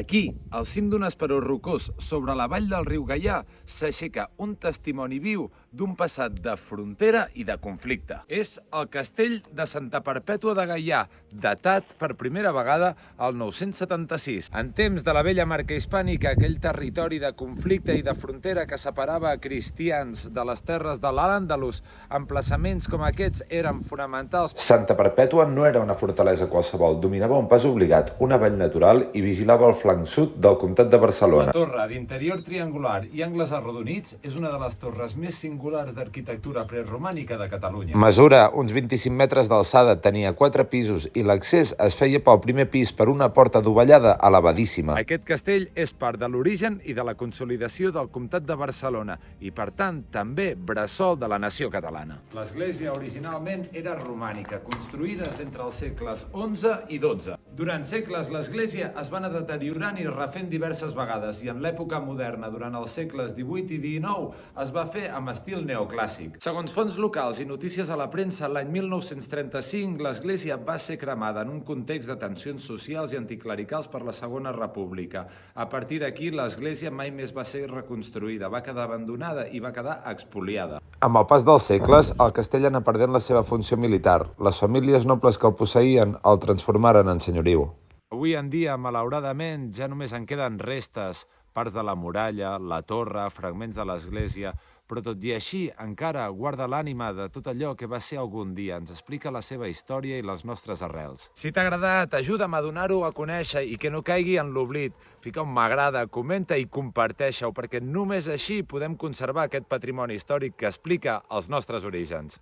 Aquí, al cim d'un esperó rocós sobre la vall del riu Gaià, s'aixeca un testimoni viu d'un passat de frontera i de conflicte. És el castell de Santa Perpètua de Gaià, datat per primera vegada al 976. En temps de la vella marca hispànica, aquell territori de conflicte i de frontera que separava cristians de les terres de l'Al-Àndalus, emplaçaments com aquests eren fonamentals. Santa Perpètua no era una fortalesa qualsevol, dominava un pas obligat, una vall natural i vigilava el flanc sud del comtat de Barcelona. La torre, d'interior triangular i angles arrodonits, és una de les torres més singulars d'arquitectura preromànica de Catalunya. Mesura uns 25 metres d'alçada, tenia 4 pisos i l'accés es feia pel primer pis per una porta dovellada elevadíssima. Aquest castell és part de l'origen i de la consolidació del comtat de Barcelona i, per tant, també bressol de la nació catalana. L'església originalment era romànica, construïda entre els segles XI i XII. Durant segles, l'església es va anar deteriorant i refent diverses vegades i en l'època moderna, durant els segles XVIII i XIX, es va fer amb estil neoclàssic. Segons fonts locals i notícies a la premsa, l'any 1935 l'església va ser cremada en un context de tensions socials i anticlericals per la Segona República. A partir d'aquí, l'església mai més va ser reconstruïda, va quedar abandonada i va quedar expoliada. Amb el pas dels segles, el castell anà perdent la seva funció militar. Les famílies nobles que el posseïen el transformaren en senyoriu. Avui en dia, malauradament, ja només en queden restes, parts de la muralla, la torre, fragments de l'església, però tot i així encara guarda l'ànima de tot allò que va ser algun dia, ens explica la seva història i les nostres arrels. Si t'ha agradat, ajuda'm a donar-ho a conèixer i que no caigui en l'oblit. Fica un m'agrada, comenta i comparteix-ho, perquè només així podem conservar aquest patrimoni històric que explica els nostres orígens.